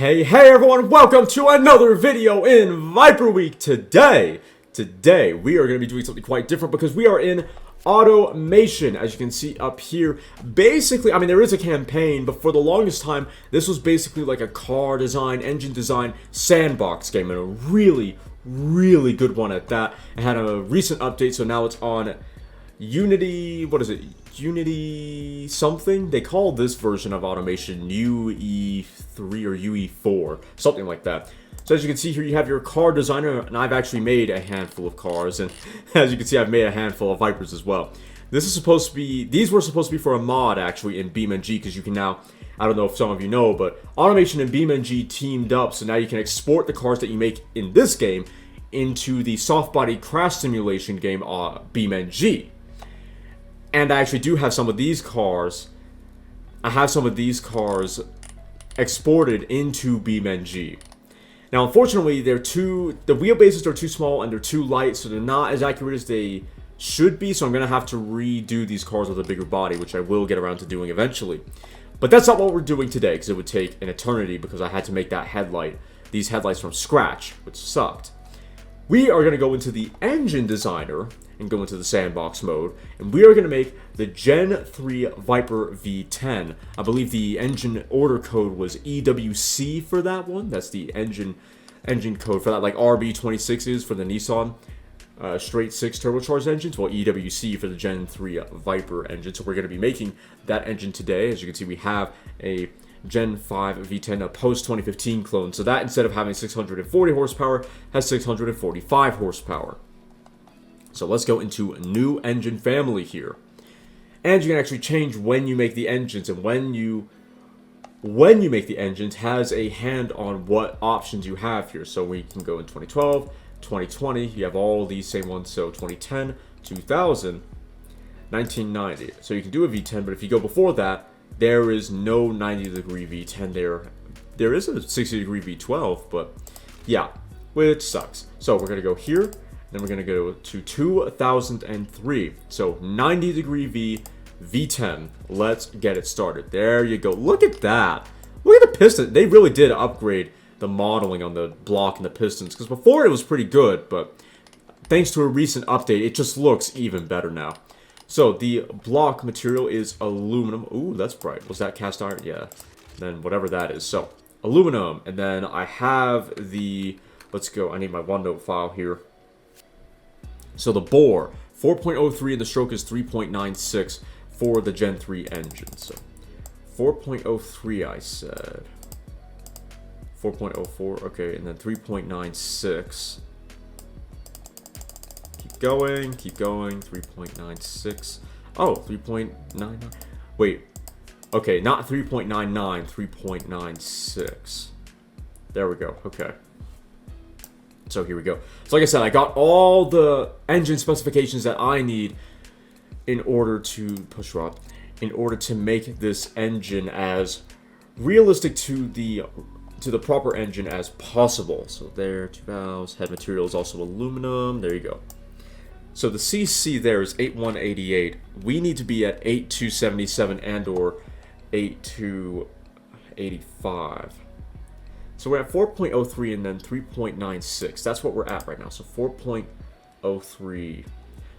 Hey everyone, welcome to another video in Viper Week. Today we are going to be doing something quite different because we are in automation, as you can see up here. Basically, I mean, there is a campaign, but for the longest time, this was basically like a car design, engine design, sandbox game, and a really good one at that. It had a recent update, so now it's on Unity, what is it? Unity something? They call this version of automation UE3 or UE4, something like that. So as you can see here, you have your car designer, and I've actually made a handful of cars, and as you can see, I've made a handful of Vipers as well. This is supposed to be, these were supposed to be for a mod actually in BeamNG, because you can now, I don't know if some of you know, but automation and BeamNG teamed up, so now you can export the cars that you make in this game into the soft body crash simulation game BeamNG. And I actually do have some of these cars. I have some of these cars exported into BeamNG. Now, unfortunately, the wheelbases are too small and they're too light, so they're not as accurate as they should be. So I'm gonna have to redo these cars with a bigger body, which I will get around to doing eventually. But that's not what we're doing today, because it would take an eternity, because I had to make that headlight, these headlights from scratch, which sucked. We are gonna go into the engine designer and go into the sandbox mode, and we are going to make the Gen 3 Viper V10. I believe the engine order code was EWC for that one. That's the engine code for that, like RB26 is for the Nissan straight 6 turbocharged engines, while EWC for the Gen 3 Viper engine. So we're going to be making that engine today. As you can see, we have a Gen 5 V10, a post-2015 clone. So that, instead of having 640 horsepower, has 645 horsepower. So let's go into a new engine family here. And you can actually change when you make the engines, and when you make the engines has a hand on what options you have here. So we can go in 2012, 2020, you have all these same ones, so 2010, 2000, 1990. So you can do a V10, but if you go before that, there is no 90-degree V10 there. There is a 60-degree V12, but yeah, which sucks. So we're going to go here. Then we're going to go to 2003. So 90-degree V10. Let's get it started. There you go. Look at that. Look at the piston. They really did upgrade the modeling on the block and the pistons, because before it was pretty good, but thanks to a recent update, it just looks even better now. So the block material is aluminum. Ooh, that's bright. Was that cast iron? Yeah. Then whatever that is. So aluminum. And then I have the, let's go. I need my OneNote file here. So the bore, 4.03, and the stroke is 3.96 for the Gen 3 engine. So 4.03 I said. 4.04, okay, and then 3.96. Keep going, 3.96. Oh, 3.99. Wait, okay, not 3.99, 3.96. There we go, okay. So here we go. So like I said, I got all the engine specifications that I need in order to make this engine as realistic to the proper engine as possible. So there, 2 valves, head material is also aluminum. There you go. So the CC there is 8188. We need to be at 8277 and or 8285. So we're at 4.03 and then 3.96. That's what we're at right now. So 4.03.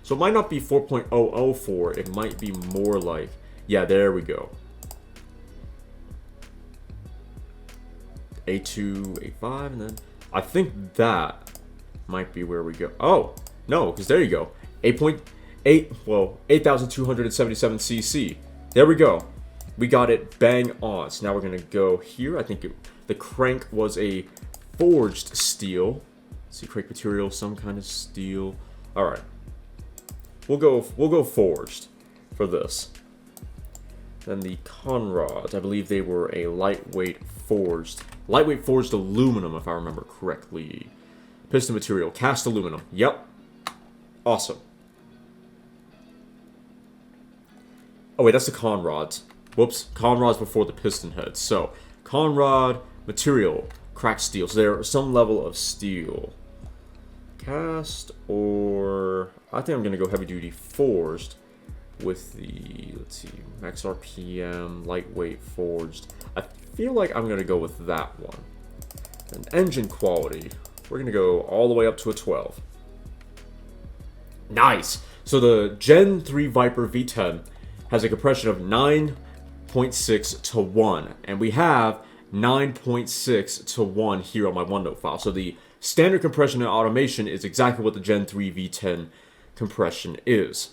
So it might not be 4.004. It might be more like, yeah, there we go. A2, A5, and then I think that might be where we go. Oh, no, because there you go. 8.8, well, 8,277 cc. There we go. We got it bang on. So now we're going to go here. I think the crank was a forged steel. Let's see, crank material, some kind of steel. All right, we'll go forged for this. Then the conrods, I believe they were a lightweight forged aluminum, if I remember correctly. Piston material, cast aluminum. Yep, awesome. Oh wait, that's the conrods. Whoops, conrods before the piston heads. So conrod material, cracked steel. So there's some level of steel. Cast, or I think I'm gonna go heavy duty forged, with the, let's see, max RPM, lightweight, forged. I feel like I'm going to go with that one. And engine quality, we're going to go all the way up to a 12. Nice! So the Gen 3 Viper V10 has a compression of 9.6 to 1. And we have 9.6 to 1 here on my OneNote file. So the standard compression and automation is exactly what the Gen 3 V10 compression is.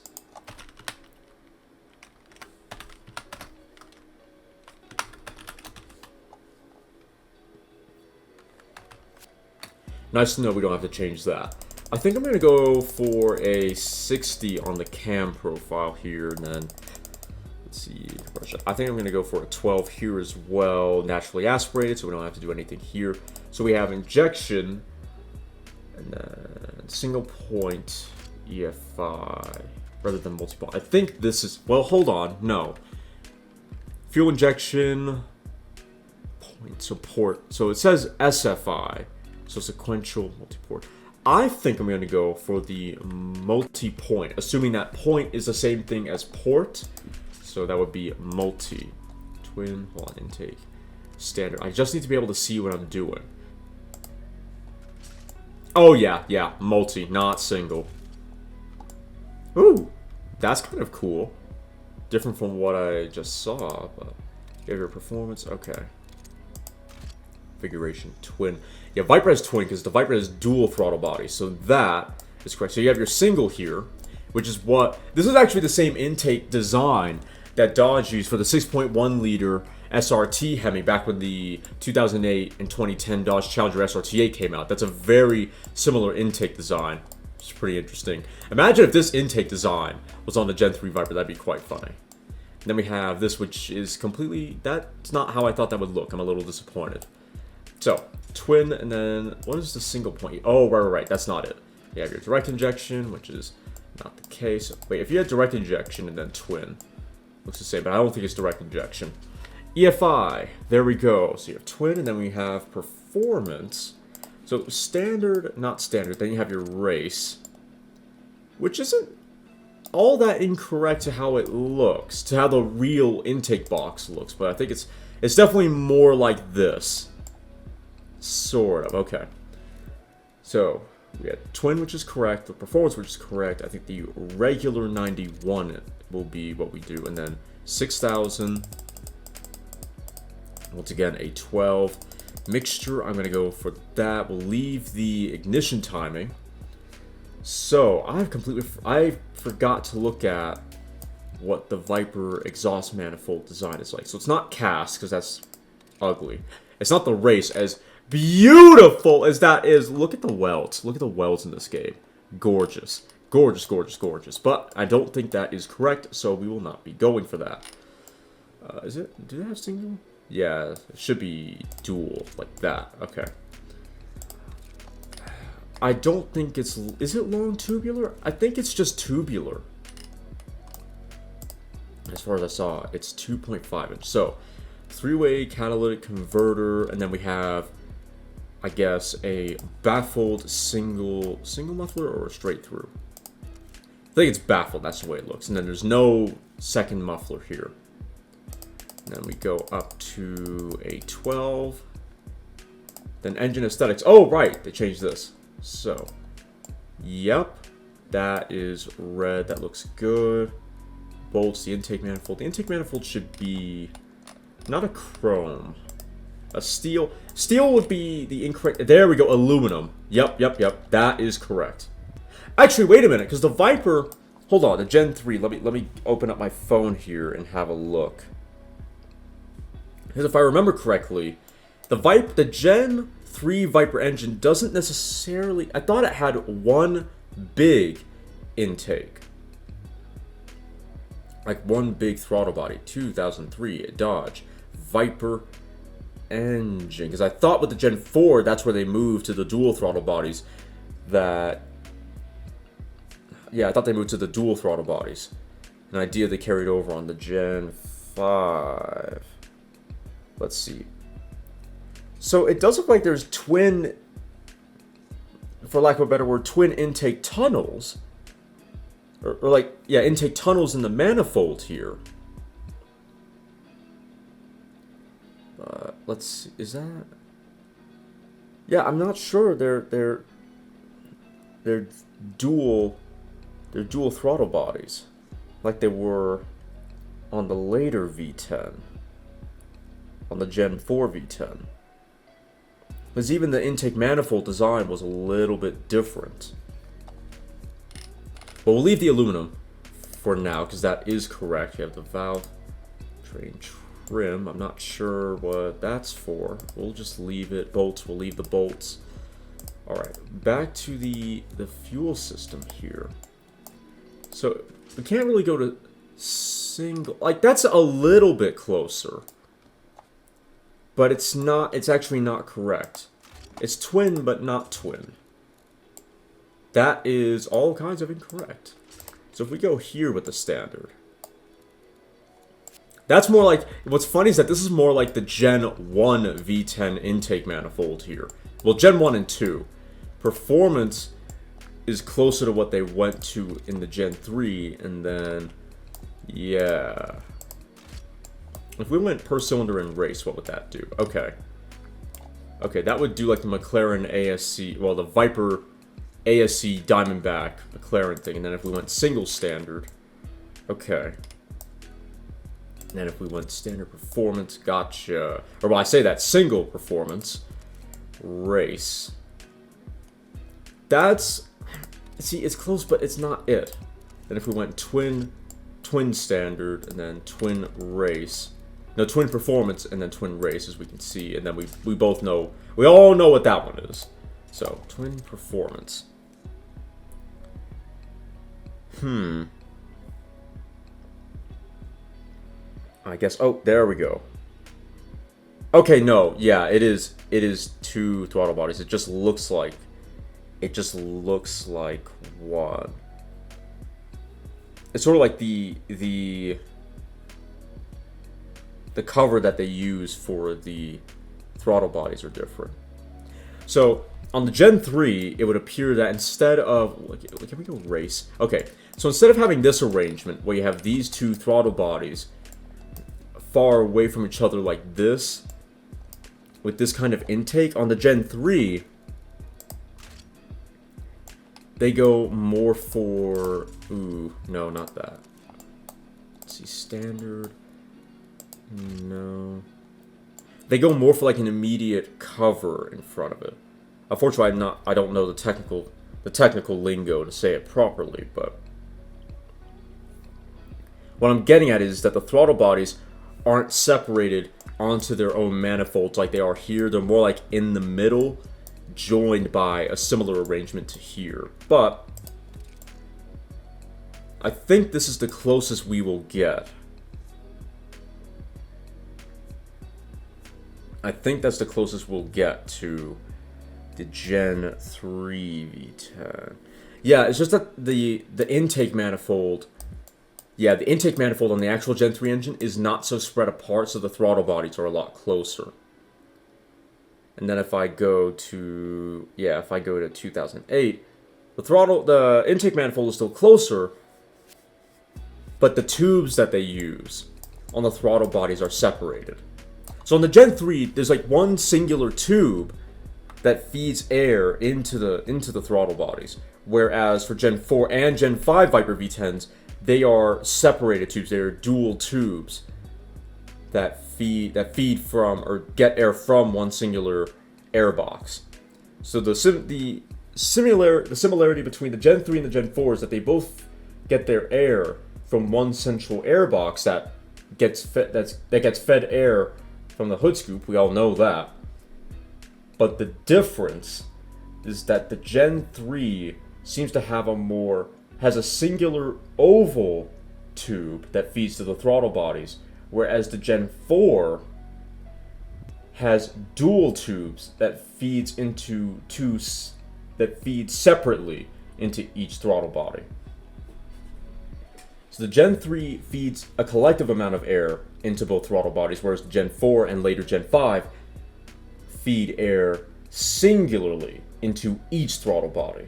Nice to know we don't have to change that. I think I'm going to go for a 60 on the cam profile here, and then, let's see, I think I'm going to go for a 12 here as well, naturally aspirated, so we don't have to do anything here. So we have injection, and then single point EFI, rather than multi-point. I think this is, well, hold on, no. Fuel injection, point, support, so it says SFI. So sequential multi-port. I think I'm going to go for the multi-point, assuming that point is the same thing as port. So that would be multi. Twin, hold on, intake. Standard. I just need to be able to see what I'm doing. Oh yeah, multi, not single. Ooh, that's kind of cool. Different from what I just saw, but your performance, okay. Configuration, twin. Yeah, Viper has twin because the Viper has dual throttle body, so that is correct. So you have your single here, which is what, this is actually the same intake design that Dodge used for the 6.1 liter SRT Hemi back when the 2008 and 2010 Dodge Challenger SRT8 came out. That's a very similar intake design, which is pretty interesting. Imagine if this intake design was on the Gen 3 Viper, that'd be quite funny. And then we have this, which is completely, that's not how I thought that would look. I'm a little disappointed. So, twin, and then, what is the single point? Oh, right, that's not it. You have your direct injection, which is not the case. Wait, if you had direct injection and then twin, looks the same, but I don't think it's direct injection. EFI, there we go. So you have twin, and then we have performance. So standard, not standard, then you have your race, which isn't all that incorrect to how it looks, to how the real intake box looks, but I think it's definitely more like this. Sort of, okay. So, we had twin, which is correct, the performance, which is correct. I think the regular 91 will be what we do, and then 6,000. Once again, a 12. Mixture, I'm going to go for that. We'll leave the ignition timing. So, I forgot to look at what the Viper exhaust manifold design is like. So, it's not cast, because that's ugly. It's not the race, as beautiful as that is. Look at the welds. Look at the welds in this game. Gorgeous. Gorgeous, gorgeous, gorgeous. But I don't think that is correct, so we will not be going for that. Is it? Do they have single? Yeah, it should be dual, like that. Okay. I don't think it's... Is it long tubular? I think it's just tubular. As far as I saw, it's 2.5 inch. So, three-way catalytic converter, and then we have, I guess, a baffled single muffler or straight through. I think it's baffled, that's the way it looks. And then there's no second muffler here. And then we go up to a 12. Then engine aesthetics. Oh, right, they changed this. So, yep, that is red. That looks good. Bolts, the intake manifold. The intake manifold should be not a chrome. A steel. Steel would be the incorrect. There we go. Aluminum. Yep. That is correct. Actually, wait a minute, because the Viper. Hold on, the Gen 3. Let me open up my phone here and have a look. Because if I remember correctly, the Gen 3 Viper engine doesn't necessarily. I thought it had one big intake. Like one big throttle body. 2003 Dodge Viper engine, because I thought with the Gen 4 that's where they moved to the dual throttle bodies. I thought they moved to the dual throttle bodies, an idea they carried over on the Gen 5. Let's see. So it does look like there's twin, for lack of a better word, twin intake tunnels, or like, yeah, intake tunnels in the manifold here. Let's see, is that? Yeah, I'm not sure. They're dual throttle bodies, like they were on the later V10, on the Gen 4 V10. Because even the intake manifold design was a little bit different. But we'll leave the aluminum for now, because that is correct. You have the valve train trim. I'm not sure what that's for. We'll just leave it. Bolts, we'll leave the bolts. Alright, back to the fuel system here. So, we can't really go to single... Like, that's a little bit closer. But it's not... It's actually not correct. It's twin, but not twin. That is all kinds of incorrect. So if we go here with the standard... That's more like... What's funny is that this is more like the Gen 1 V10 intake manifold here. Well, Gen 1 and 2. Performance is closer to what they went to in the Gen 3, and then... Yeah... If we went per cylinder in race, what would that do? Okay. Okay, that would do like the McLaren ASC... Well, the Viper ASC Diamondback McLaren thing, and then if we went single standard... Okay. And then if we went standard performance, gotcha. Or well, I say that, single performance. Race. That's... See, it's close, but it's not it. Then if we went twin standard, and then twin race. No, twin performance, and then twin race, as we can see. And then we both know... We all know what that one is. So, twin performance. I guess, oh, there we go. Okay, no, yeah, it is two throttle bodies. It just looks like one. It's sort of like the cover that they use for the throttle bodies are different. So, on the Gen 3, it would appear that instead of... Can we go race? Okay, so instead of having this arrangement, where you have these two throttle bodies far away from each other like this, with this kind of intake, on the Gen 3, they go more for... Ooh, no, not that. Let's see, standard... No... They go more for like an immediate cover in front of it. Unfortunately, I don't know the technical lingo to say it properly, but... What I'm getting at is that the throttle bodies aren't separated onto their own manifolds like they are here. They're more like in the middle, joined by a similar arrangement to here. But I think this is the closest we will get. I think that's the closest we'll get to the Gen 3 V10. Yeah, it's just that the intake manifold... Yeah, the intake manifold on the actual Gen 3 engine is not so spread apart, so the throttle bodies are a lot closer. And then if I go to... Yeah, if I go to 2008, the intake manifold is still closer, but the tubes that they use on the throttle bodies are separated. So on the Gen 3, there's like one singular tube that feeds air into the throttle bodies. Whereas for Gen 4 and Gen 5 Viper V10s, they are separated tubes. They are dual tubes that feed from or get air from one singular air box. So the similarity between the Gen 3 and the Gen 4 is that they both get their air from one central air box that gets fed air from the hood scoop. We all know that. But the difference is that the Gen 3 seems to have has a singular oval tube that feeds to the throttle bodies, whereas the Gen 4 has dual tubes that feed separately into each throttle body. So the Gen 3 feeds a collective amount of air into both throttle bodies, whereas the Gen 4 and later Gen 5 feed air singularly into each throttle body.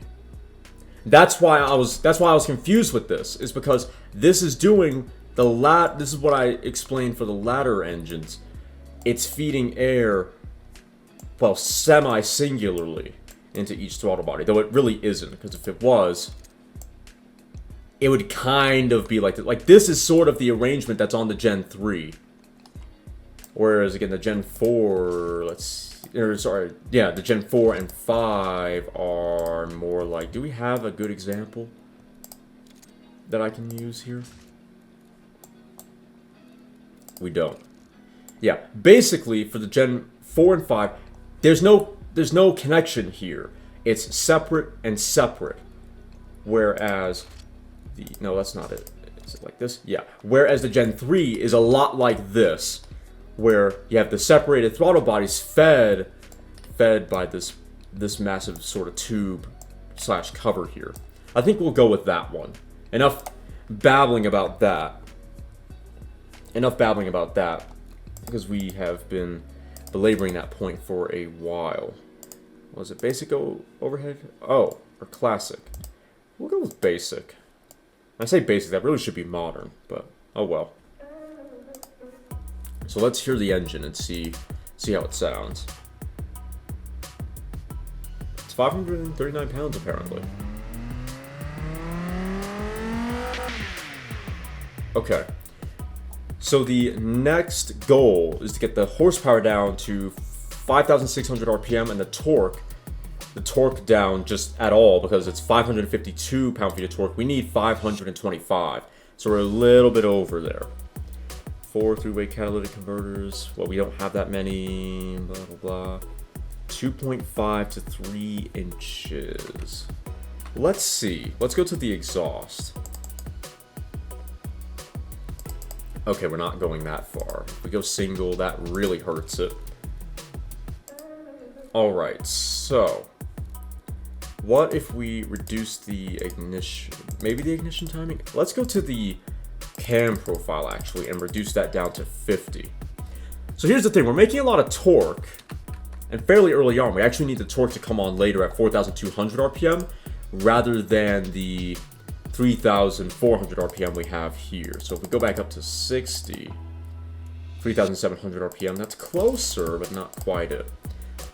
That's why I was confused with this, is because this is doing this is what I explained for the ladder engines. It's feeding air, well, semi-singularly into each throttle body, though it really isn't, because if it was, it would kind of be like that. Like, this is sort of the arrangement that's on the Gen 3. Whereas, again, the Gen 4, the Gen 4 and 5 are more like... Do we have a good example that I can use here? We don't. Yeah, basically, for the Gen 4 and 5, there's no connection here. It's separate and separate. Whereas... No, that's not it. Is it like this? Yeah. Whereas the Gen 3 is a lot like this, where you have the separated throttle bodies fed by this massive sort of tube / cover here. I think we'll go with that one. Enough babbling about that. Because we have been belaboring that point for a while. Was it basic overhead? Oh, or classic. We'll go with basic. I say basic, that really should be modern, but oh well. So let's hear the engine and see how it sounds. It's 539 pounds apparently. Okay. So the next goal is to get the horsepower down to 5,600 RPM and the torque down just at all, because it's 552 pound-feet of torque. We need 525, so we're a little bit over there. 4 three-way catalytic converters. Well, we don't have that many. Blah blah blah. 2.5 to 3 inches. Let's see. Let's go to the exhaust. Okay, we're not going that far. If we go single, that really hurts it. Alright, so what if we reduce the ignition? Maybe the ignition timing? Let's go to the cam profile, actually, and reduce that down to 50. So here's the thing. We're making a lot of torque, and fairly early on. We actually need the torque to come on later at 4,200 RPM, rather than the 3,400 RPM we have here. So if we go back up to 60, 3,700 RPM, that's closer, but not quite it.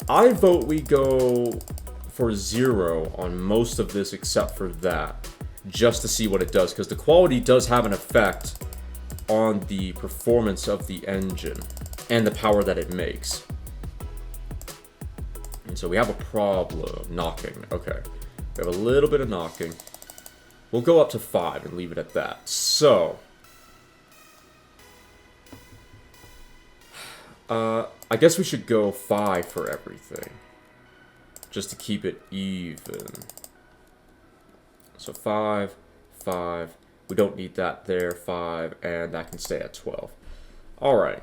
I vote we go for 0 on most of this except for that, just to see what it does, because the quality does have an effect on the performance of the engine and the power that it makes. And so we have a problem. Knocking. Okay. We have a little bit of knocking. We'll go up to 5 and leave it at that. So I guess we should go 5 for everything, just to keep it even. So 5, 5. We don't need that there. 5, and that can stay at 12. All right.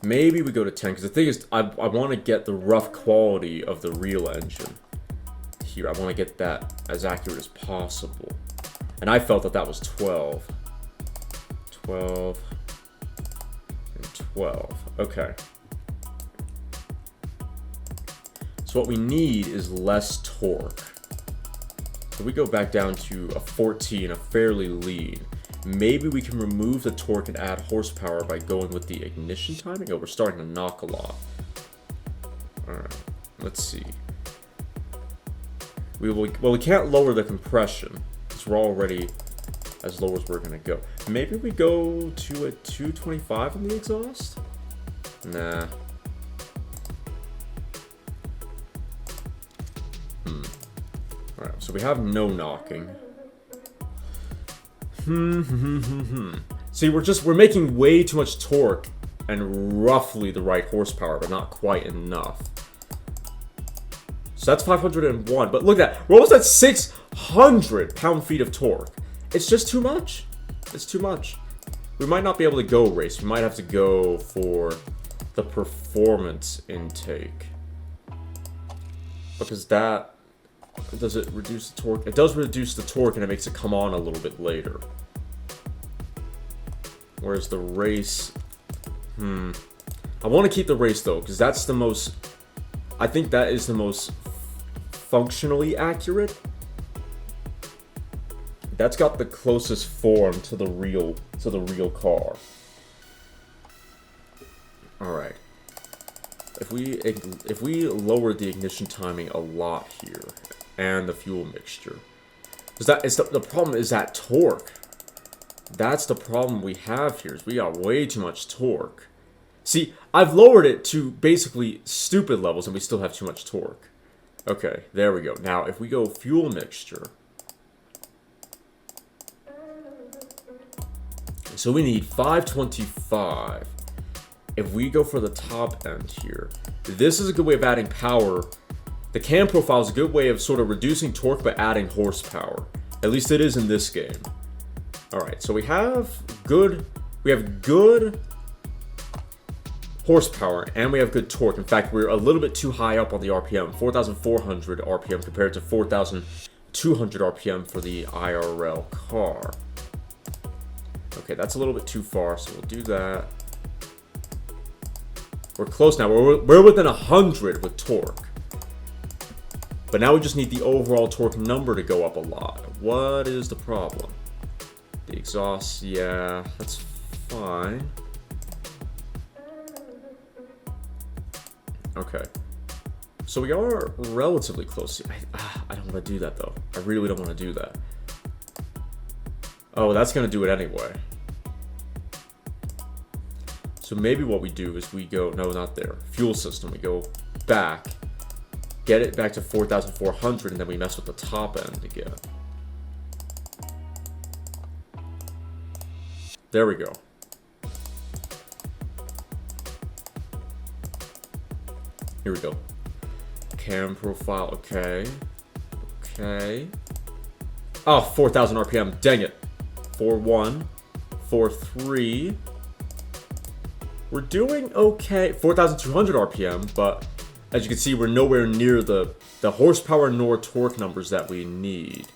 Maybe we go to 10, because the thing is, I want to get the rough quality of the real engine here. I want to get that as accurate as possible. And I felt that was 12. 12. And 12. Okay. So what we need is less torque. So we go back down to a 14, a fairly lean. Maybe we can remove the torque and add horsepower by going with the ignition timing. Oh, we're starting to knock a lot. Alright, let's see. Well, we can't lower the compression, because we're already as low as we're going to go. Maybe we go to a 225 in the exhaust? Nah. Alright, so we have no knocking. See, we're making way too much torque and roughly the right horsepower, but not quite enough. So that's 501, but look at that. We're almost at 600 pound-feet of torque. It's just too much. It's too much. We might not be able to go race. We might have to go for the performance intake. Because that... Does it reduce the torque? It does reduce the torque, and it makes it come on a little bit later. Whereas the race... I want to keep the race, though, because that's the most... I think that is the most functionally accurate. That's got the closest form to the real car. All right. If we lower the ignition timing a lot here, and the fuel mixture, the problem is that torque. That's the problem we have here. Is we got way too much torque. See, I've lowered it to basically stupid levels, and we still have too much torque. Okay, there we go. Now, if we go fuel mixture, so we need 525. If we go for the top end here, this is a good way of adding power. The cam profile is a good way of sort of reducing torque but adding horsepower. At least it is in this game. Alright, so we have good horsepower and we have good torque. In fact, we're a little bit too high up on the RPM. 4,400 RPM compared to 4,200 RPM for the IRL car. Okay, that's a little bit too far, so we'll do that. We're close now. We're within 100 with torque. But now we just need the overall torque number to go up a lot. What is the problem? The exhaust, yeah, that's fine. Okay. So we are relatively close. I don't want to do that, though. I really don't want to do that. Oh, that's going to do it anyway. So maybe what we do is we go, no, not there. Fuel system, we go back, get it back to 4,400, and then we mess with the top end again. There we go. Here we go. Cam profile, okay. Okay. Oh, 4,000 RPM, dang it. 4.1, 4.3. We're doing okay. 4,200 RPM, but as you can see, we're nowhere near the horsepower nor torque numbers that we need.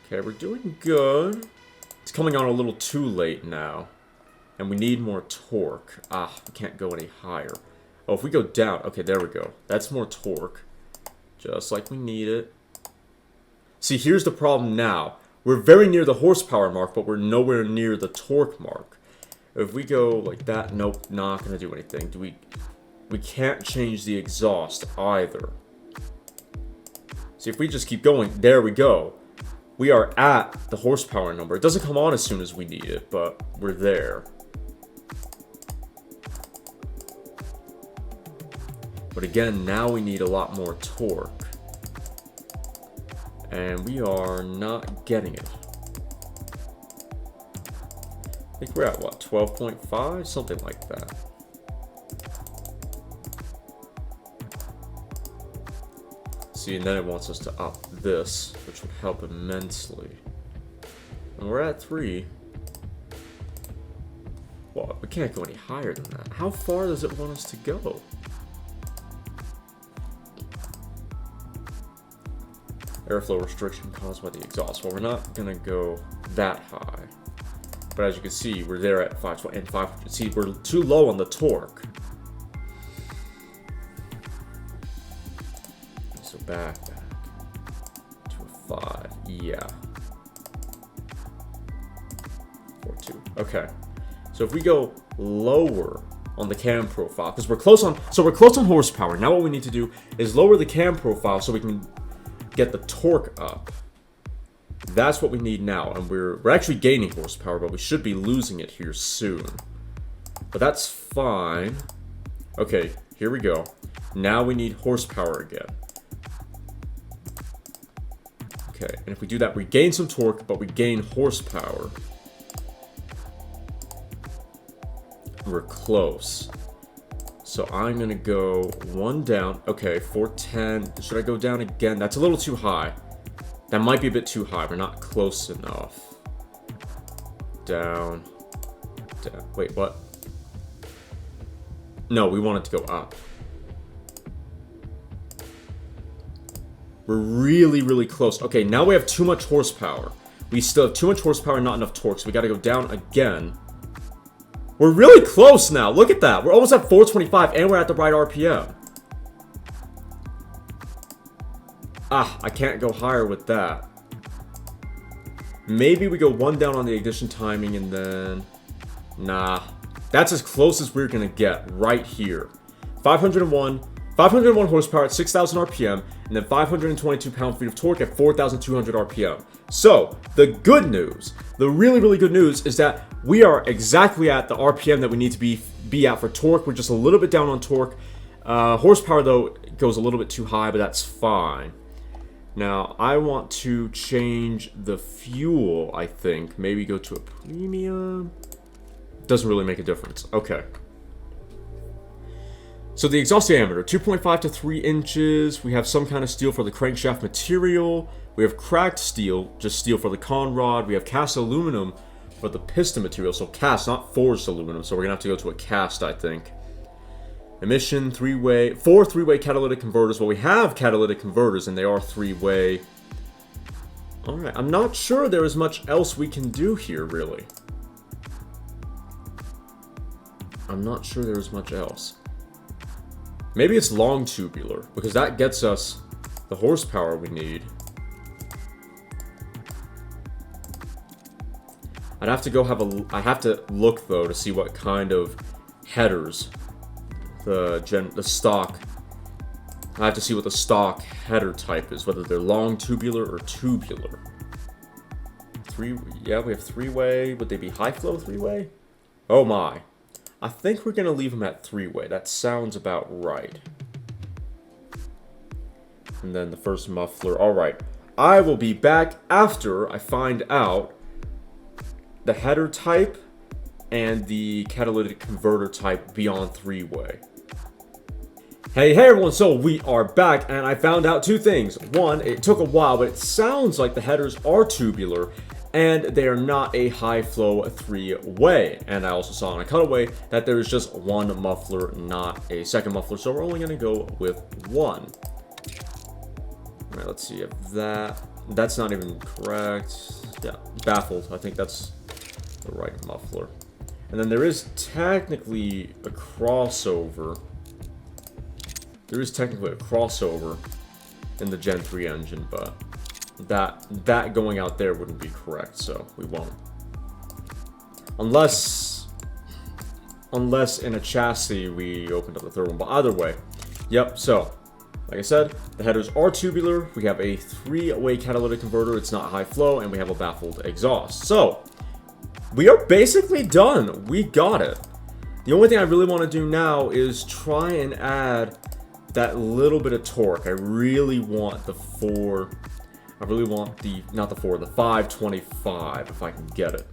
Okay, we're doing good. It's coming on a little too late now. And we need more torque. Ah, we can't go any higher. Oh, if we go down. Okay, there we go. That's more torque. Just like we need it. See, here's the problem now. We're very near the horsepower mark, but we're nowhere near the torque mark. If we go like that, nope, not going to do anything. We can't change the exhaust either. See, if we just keep going, there we go. We are at the horsepower number. It doesn't come on as soon as we need it, but we're there. But again, now we need a lot more torque. And we are not getting it. I think we're at, what, 12.5? Something like that. See, and then it wants us to up this, which would help immensely. And we're at 3. Well, we can't go any higher than that. How far does it want us to go? Airflow restriction caused by the exhaust. Well, we're not gonna go that high. But as you can see, we're there at 520 and 500. See, we're too low on the torque. So back to a 5. Yeah. 4.2. Okay. So if we go lower on the cam profile, because we're close on horsepower. Now what we need to do is lower the cam profile so we can get the torque up. That's what we need now, and we're actually gaining horsepower, but we should be losing it here soon. But that's fine. Okay, here we go. Now we need horsepower again. Okay, and if we do that, we gain some torque, but we gain horsepower. We're close. So I'm gonna go 1 down. Okay, 410. Should I go down again? That's a little too high. That might be a bit too high. We're not close enough. Down. Down. Wait, what? No, we want it to go up. We're really, really close. Okay, now we have too much horsepower. We still have too much horsepower and not enough torque, so we gotta go down again. We're really close now. Look at that. We're almost at 425 and we're at the right RPM. Ah, I can't go higher with that. Maybe we go one down on the ignition timing and then... Nah. That's as close as we're going to get right here. 501 horsepower at 6,000 RPM, and then 522 pound-feet of torque at 4,200 RPM. So, the good news, the really, really good news is that we are exactly at the RPM that we need to be at for torque. We're just a little bit down on torque. Horsepower, though, goes a little bit too high, but that's fine. Now, I want to change the fuel, I think. Maybe go to a premium. Doesn't really make a difference. Okay. So the exhaust diameter, 2.5 to 3 inches. We have some kind of steel for the crankshaft material. We have cracked steel, just steel for the con rod. We have cast aluminum for the piston material. So cast, not forged aluminum. So we're going to have to go to a cast, I think. Emission, four three-way catalytic converters. Well, we have catalytic converters, and they are three-way. Alright, I'm not sure there is much else we can do here, really. I'm not sure there is much else. Maybe it's long tubular, because that gets us the horsepower we need. I'd have to go I have to look, though, to see what kind of headers the stock. I have to see what the stock header type is, whether they're long tubular or tubular. Yeah, we have three-way. Would they be high flow three-way? Oh my. I think we're gonna leave them at three-way. That sounds about right. And then the first muffler. Alright. I will be back after I find out the header type and the catalytic converter type beyond three-way. Hey everyone, so we are back, and I found out two things. One, it took a while, but it sounds like the headers are tubular, and they are not a high-flow three-way. And I also saw on a cutaway that there is just one muffler, not a second muffler, so we're only going to go with one. Alright, let's see if that's not even correct. Yeah, baffled. I think that's the right muffler. And then there is technically a crossover. There is technically a crossover in the Gen 3 engine, but that going out there wouldn't be correct, so we won't. Unless in a chassis we opened up the third one, but either way. Yep, so, like I said, the headers are tubular, we have a three-way catalytic converter, it's not high flow, and we have a baffled exhaust. So, we are basically done. We got it. The only thing I really want to do now is try and add that little bit of torque. I really want the 525 if I can get it.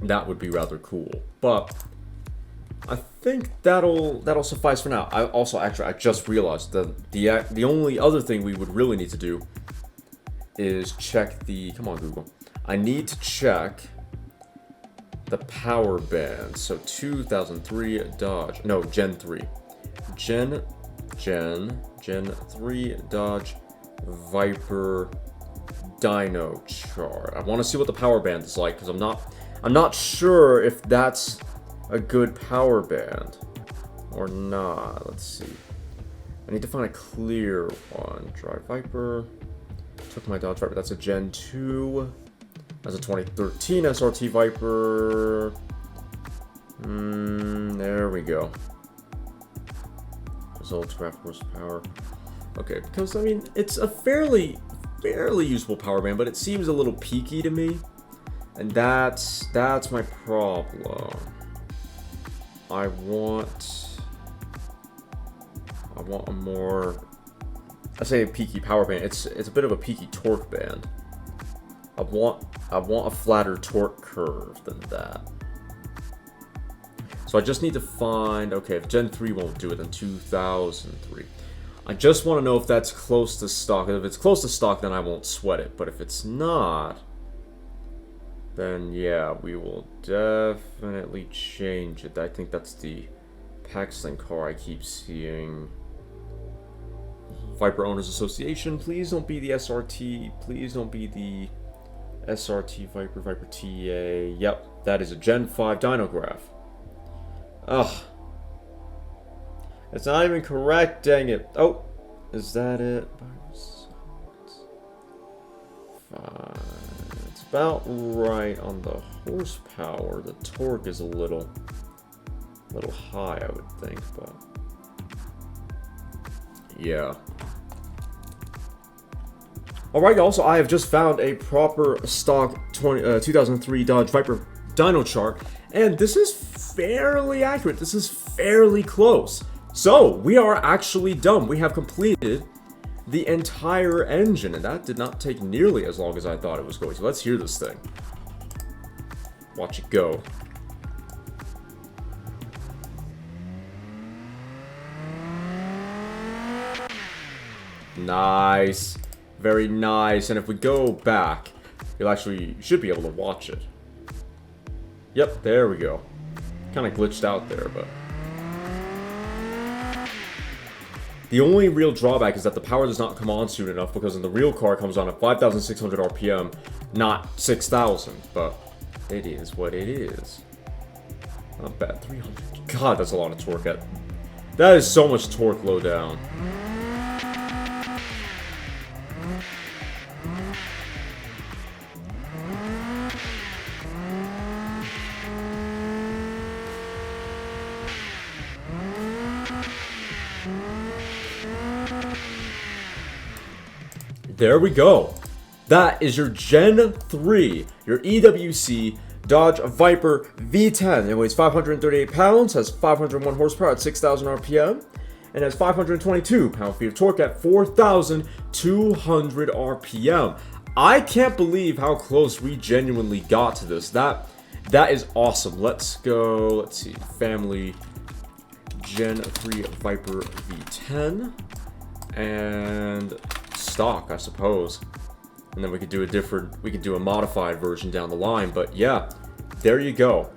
That would be rather cool. But I think that'll suffice for now. I just realized that the only other thing we would really need to do is check the, come on Google. I need to check the power band. So 2003 Dodge, no, Gen 3. Gen 3 Dodge Viper dyno chart. I want to see what the power band is like, because I'm not sure if that's a good power band or not. Let's see. I need to find a clear one. Drive Viper. Took my Dodge Viper. That's a Gen 2. That's a 2013 SRT Viper. There we go. Results, graph horsepower. Okay, because I mean it's a fairly usable power band, but it seems a little peaky to me, and that's my problem. I want a more, I say a peaky power band. It's a bit of a peaky torque band. I want a flatter torque curve than that. So I just need to find, okay, if Gen 3 won't do it, then 2003. I just want to know if that's close to stock. If it's close to stock, then I won't sweat it. But if it's not, then yeah, we will definitely change it. I think that's the Paxton car I keep seeing. Viper Owners Association, please don't be the SRT. Please don't be the SRT Viper, Viper TA. Yep, That is a Gen 5 dyno graph. Ugh. It's not even correct, dang it. Oh, is that it? It's about right on the horsepower. The torque is a little high, I would think, but yeah. Alright, also, I have just found a proper stock 2003 Dodge Viper dyno chart, and this is fairly accurate. This is fairly close. So, we are actually done. We have completed the entire engine, and that did not take nearly as long as I thought it was going to. Let's hear this thing. Watch it go. Nice. Very nice. And if we go back, you should be able to watch it. Yep, there we go. Kind of glitched out there, but the only real drawback is that the power does not come on soon enough, because in the real car it comes on at 5,600 RPM, not 6,000. But it is what it is. Not bad. 300. God, that's a lot of torque. That is so much torque low down. There we go. That is your Gen 3, your EWC Dodge Viper V10. It weighs 538 pounds, has 501 horsepower at 6,000 RPM, and has 522 pound-feet of torque at 4,200 RPM. I can't believe how close we genuinely got to this. That is awesome. Let's go. Let's see. Family Gen 3 Viper V10 and stock, I suppose. And then we could do a modified version down the line. But yeah, there you go.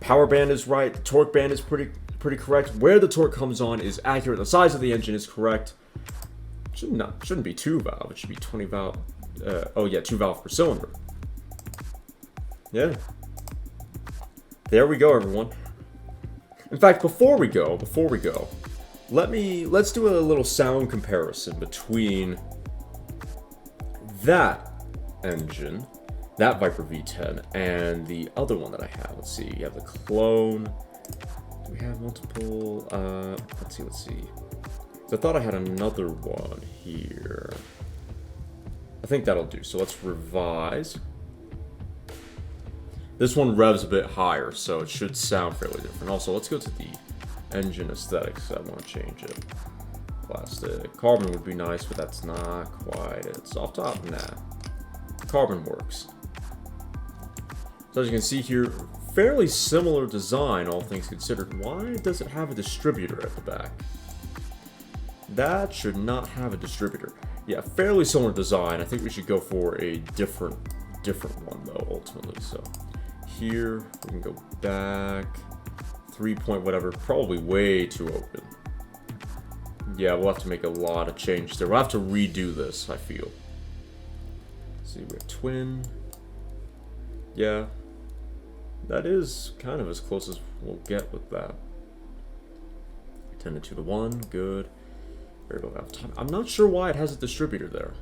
Power band is right. The torque band is pretty correct. Where the torque comes on is accurate. The size of the engine is correct. Shouldn't be 2 valve. It should be 20 valve. Oh yeah, 2 valve per cylinder. Yeah. There we go, everyone. In fact, before we go, let's do a little sound comparison between that engine, that Viper V10, and the other one that I have. Let's see, you have the clone. Do we have multiple? Let's see. So I thought I had another one here. I think that'll do. So let's revise. This one revs a bit higher, so it should sound fairly different. Also, let's go to the engine aesthetics. I want to change it. Plastic. Carbon would be nice, but that's not quite it. Soft top? Nah. Carbon works. So as you can see here, fairly similar design, all things considered. Why does it have a distributor at the back? That should not have a distributor. Yeah, fairly similar design. I think we should go for a different one, though, ultimately. So here, we can go back. 3 point whatever, probably way too open. Yeah, we'll have to make a lot of changes there. We'll have to redo this, I feel. Let's see, we have twin. Yeah. That is kind of as close as we'll get with that. 10 to the 1, good. Variable valve time. I'm not sure why it has a distributor there.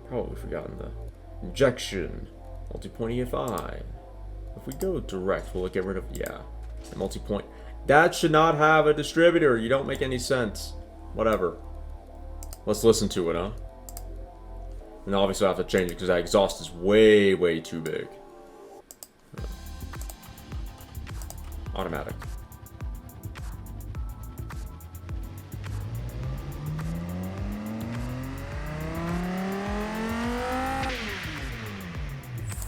Probably forgotten the injection. Multi-point EFI. If we go direct, will it get rid of, yeah. The multi-point. That should not have a distributor. You don't make any sense. Whatever. Let's listen to it, huh? And obviously I have to change it because that exhaust is way, way too big. Automatic.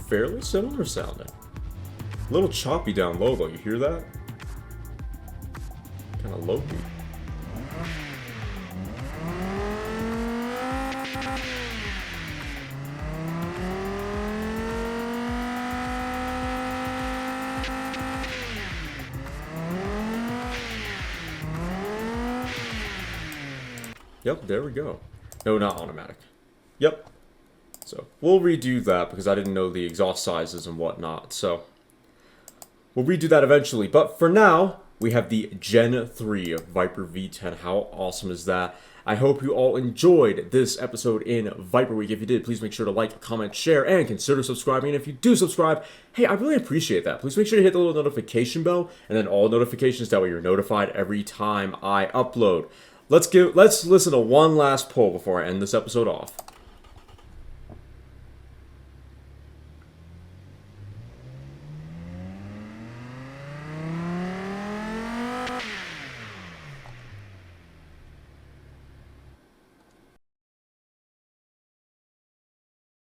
Fairly similar sounding. A little choppy down low though, you hear that? Kind of low beat. Yep, there we go. No, not automatic. Yep. So we'll redo that because I didn't know the exhaust sizes and whatnot. So we'll redo that eventually. But for now, we have the Gen 3 Viper V10. How awesome is that? I hope you all enjoyed this episode in Viper Week. If you did, please make sure to like, comment, share, and consider subscribing. And if you do subscribe, hey, I really appreciate that. Please make sure to hit the little notification bell and then all notifications. That way you're notified every time I upload. Let's listen to one last poll before I end this episode off.